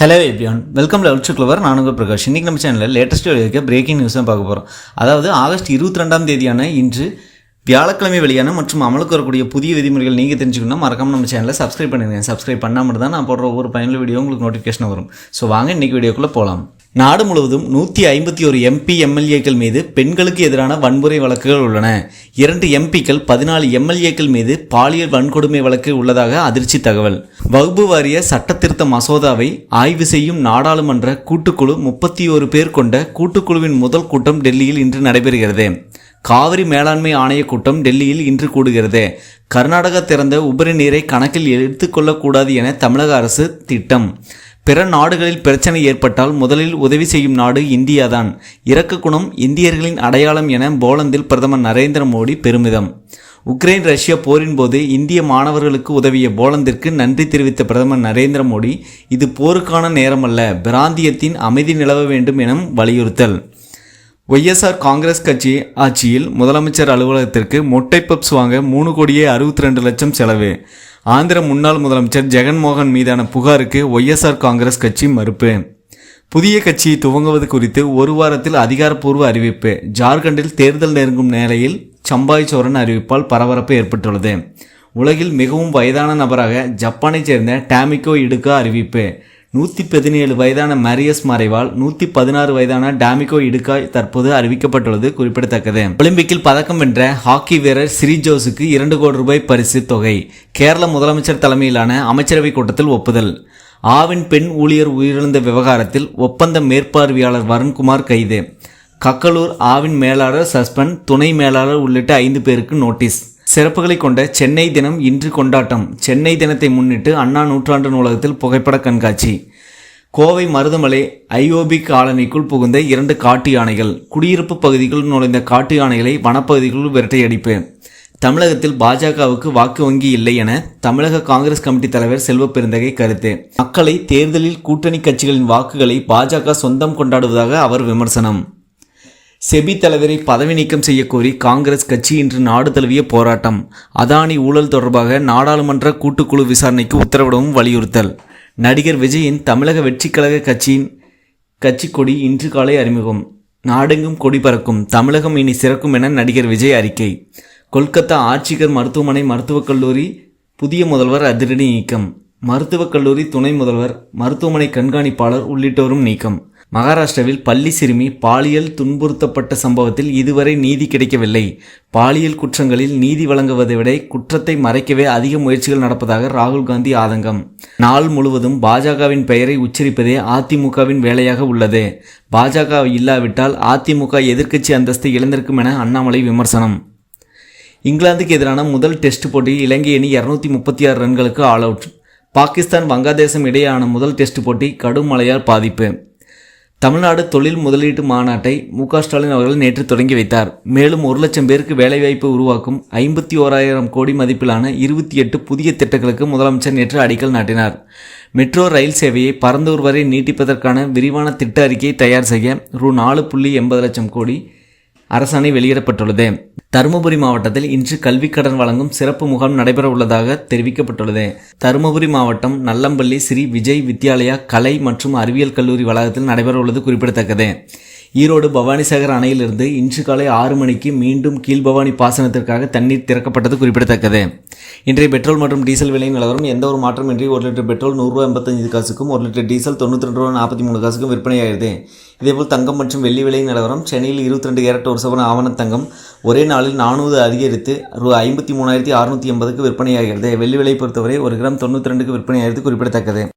Hello everyone, welcome level to clever. நான் உங்கள் பிரகாஷ். இன்றைக்கி நம்ம சேனலில் லேட்டஸ்ட் இருக்க பிரேக்கிங் நியூஸ் தான் பார்க்க போகிறோம். அதாவது ஆகஸ்ட் 22ஆம் தேதியான இன்று வியாழக்கிழமை வெளியான மற்றும் அமலுக்கு வரக்கூடிய புதிய விதிமுறைகள் நீங்கள் தெரிஞ்சுக்கணும்னா மறக்காமல் நம்ம சேனலை சப்ஸ்கிரைப் பண்ணிடுங்க. சப்ஸ்கிரைப் பண்ணால் மட்டும் தான் நான் போடுற ஒவ்வொரு பயனுள்ள வீடியோ உங்களுக்கு நோட்டிஃபிகேஷன் வரும். ஸோ வாங்க இன்றைக்கி வீடியோக்குள்ளே போகலாம். நாடு முழுவதும் 151 எம்பி எம்எல்ஏக்கள் மீது பெண்களுக்கு எதிரான வன்முறை வழக்குகள் உள்ளன. 2 எம்பிக்கள் 14 எம்எல்ஏக்கள் மீது பாலியல் வன்கொடுமை வழக்கு உள்ளதாக அதிர்ச்சி தகவல். வகுப்பு வாரிய சட்ட திருத்த மசோதாவை ஆய்வு செய்யும் நாடாளுமன்ற கூட்டுக்குழு 31 பேர் கொண்ட கூட்டுக்குழுவின் முதல் கூட்டம் டெல்லியில் இன்று நடைபெறுகிறது. காவிரி மேலாண்மை ஆணைய கூட்டம் டெல்லியில் இன்று கூடுகிறது. கர்நாடகா திறந்த உபரி நீரை கணக்கில் எடுத்துக்கொள்ளக்கூடாது என தமிழக அரசு திட்டம். பிற நாடுகளில் பிரச்சனை ஏற்பட்டால் முதலில் உதவி செய்யும் நாடு இந்தியாதான். இரக்க குணம் இந்தியர்களின் அடையாளம் என போலந்தில் பிரதமர் நரேந்திர மோடி பெருமிதம். உக்ரைன் ரஷ்யா போரின் போது இந்திய மாணவர்களுக்கு உதவிய போலந்திற்கு நன்றி தெரிவித்த பிரதமர் நரேந்திர மோடி, இது போருக்கான நேரமல்ல, பிராந்தியத்தின் அமைதி நிலவ வேண்டும் என வலியுறுத்தல். ஒய்எஸ்ஆர் காங்கிரஸ் கட்சி ஆட்சியில் முதலமைச்சர் அலுவலகத்திற்கு மொட்டை பப்ஸ் வாங்க 3,62,00,000 செலவு. ஆந்திர முன்னாள் முதலமைச்சர் ஜெகன்மோகன் மீதான புகாருக்கு ஒய்எஸ்ஆர் காங்கிரஸ் கட்சி மறுப்பு. புதிய கட்சியை துவங்குவது குறித்து ஒரு வாரத்தில் அதிகாரப்பூர்வ அறிவிப்பு. ஜார்க்கண்டில் தேர்தல் நெருங்கும் நிலையில் சம்பாய் சோரன் அறிவிப்பால் பரபரப்பு ஏற்பட்டுள்ளது. உலகில் மிகவும் வயதான நபராக ஜப்பானைச் சேர்ந்த டாமிகோ இடுகா அறிவிப்பு. 117 வயதான மாரியஸ் மறைவால் 116 வயதான டாமிகோ இடுகா தற்போது அறிவிக்கப்பட்டுள்ளது குறிப்பிடத்தக்கது. ஒலிம்பிக்கில் பதக்கம் வென்ற ஹாக்கி வீரர் ஸ்ரீஜோஸுக்கு 2 கோடி ரூபாய் பரிசு தொகை. கேரள முதலமைச்சர் தலைமையிலான அமைச்சரவை கூட்டத்தில் ஒப்புதல். ஆவின் பெண் ஊழியர் உயிரிழந்த விவகாரத்தில் ஒப்பந்த மேற்பார்வையாளர் வருண்குமார் கைது. கக்கலூர் ஆவின் மேலாளர் சஸ்பெண்ட், துணை மேலாளர் உள்ளிட்ட 5 பேருக்கு நோட்டீஸ். சிறப்புகளை கொண்ட சென்னை தினம் இன்று கொண்டாட்டம். சென்னை தினத்தை முன்னிட்டு அண்ணா நூற்றாண்டு நூலகத்தில் புகைப்பட கண்காட்சி. கோவை மருதமலை ஐஓபி காலனிக்குள் புகுந்த 2 காட்டு யானைகள். குடியிருப்பு பகுதிக்குள் நுழைந்த காட்டு யானைகளை வனப்பகுதிக்குள் விரட்டையடிப்பு. தமிழகத்தில் பாஜகவுக்கு வாக்கு வங்கி இல்லை என தமிழக காங்கிரஸ் கமிட்டி தலைவர் செல்வ பெருந்தகை கருத்து. மக்களை தேர்தலில் கூட்டணி கட்சிகளின் வாக்குகளை பாஜக சொந்தம் கொண்டாடுவதாக அவர் விமர்சனம். செபி தலைவரை பதவி நீக்கம் செய்யக்கோரி காங்கிரஸ் கட்சி இன்று நாடு தழுவிய போராட்டம். அதானி ஊழல் தொடர்பாக நாடாளுமன்ற கூட்டுக்குழு விசாரணைக்கு உத்தரவிடவும் வலியுறுத்தல். நடிகர் விஜயின் தமிழக வெற்றிக்கழக கட்சி கொடி இன்று காலை அறிமுகம். நாடெங்கும் கொடி பறக்கும், தமிழகம் இனி சிறக்கும் என நடிகர் விஜய் அறிக்கை. கொல்கத்தா ஆர்ச்சிகர் மருத்துவமனை மருத்துவக் கல்லூரி புதிய முதல்வர் அதிரடி நீக்கம். மருத்துவக் கல்லூரி துணை முதல்வர், மருத்துவமனை கண்காணிப்பாளர் உள்ளிட்டோரும் நீக்கம். மகாராஷ்டிராவில் பள்ளி சிறுமி பாலியல் துன்புறுத்தப்பட்ட சம்பவத்தில் இதுவரை நீதி கிடைக்கவில்லை. பாலியல் குற்றங்களில் நீதி வழங்குவதை விட குற்றத்தை மறைக்கவே அதிக முயற்சிகள் நடப்பதாக ராகுல் காந்தி ஆதங்கம். நாள் முழுவதும் பாஜகவின் பெயரை உச்சரிப்பதே அதிமுகவின் வேலையாக உள்ளது. பாஜக இல்லாவிட்டால் அதிமுக எதிர்க்கட்சி அந்தஸ்தை இழந்திருக்கும் என அண்ணாமலை விமர்சனம். இங்கிலாந்துக்கு எதிரான முதல் டெஸ்ட் போட்டியில் இலங்கை அணி 236 ரன்களுக்கு ஆல் அவுட். பாகிஸ்தான் வங்காளதேசம் இடையேயான முதல் டெஸ்ட் போட்டி கடும் மழையால் பாதிப்பு. தமிழ்நாடு தொழில் முதலீட்டு மாநாட்டை மு.க. ஸ்டாலின் அவர்கள் நேற்று தொடங்கி வைத்தார். மேலும் 1 லட்சம் பேருக்கு வேலைவாய்ப்பு உருவாக்கும் 51,000 கோடி மதிப்பிலான 28 புதிய திட்டங்களுக்கு முதலமைச்சர் நேற்று அடிக்கல் நாட்டினார். மெட்ரோ ரயில் சேவையை பரந்தூர் வரை நீட்டிப்பதற்கான விரிவான திட்ட அறிக்கையை தயார் செய்ய ரூ. 4.80 கோடி அரசாணை வெளியிடப்பட்டுள்ளது. தருமபுரி மாவட்டத்தில் இன்று கல்விக் கடன் வழங்கும் சிறப்பு முகாம் நடைபெற உள்ளதாக தெரிவிக்கப்பட்டுள்ளது. தருமபுரி மாவட்டம் நல்லம்பள்ளி ஸ்ரீ விஜய் வித்யாலயா கலை மற்றும் அறிவியல் கல்லூரி வளாகத்தில் நடைபெற உள்ளது குறிப்பிடத்தக்கது. ஈரோடு பவானிசாகர் அணையிலிருந்து இன்று காலை 6 மணிக்கு மீண்டும் கீழ்பவானி பாசனத்திற்காக தண்ணீர் திறக்கப்பட்டது குறிப்பிடத்தக்கது. இன்றைய பெட்ரோல் மற்றும் டீசல் விலை நிலவரம் எந்த ஒரு மாற்றமின்றி 1 லிட்டர் பெட்ரோல் ₹100.85 1 லிட்டர் டீசல் ₹92.43 விற்பனையாகிறது. இதேபோல் தங்கம் மற்றும் வெள்ளி விலை நிலவரம். சென்னையில் 22 கேரட் 1 சவரன் ஆவண தங்கம் ஒரே நாளில் 400 அதிகரித்து ₹53,680 விற்பனையாகிறது. வெள்ளி விலை பொறுத்தவரை 1 கிராம் 92 விற்பனையாகிறது குறிப்பிடத்தக்கது.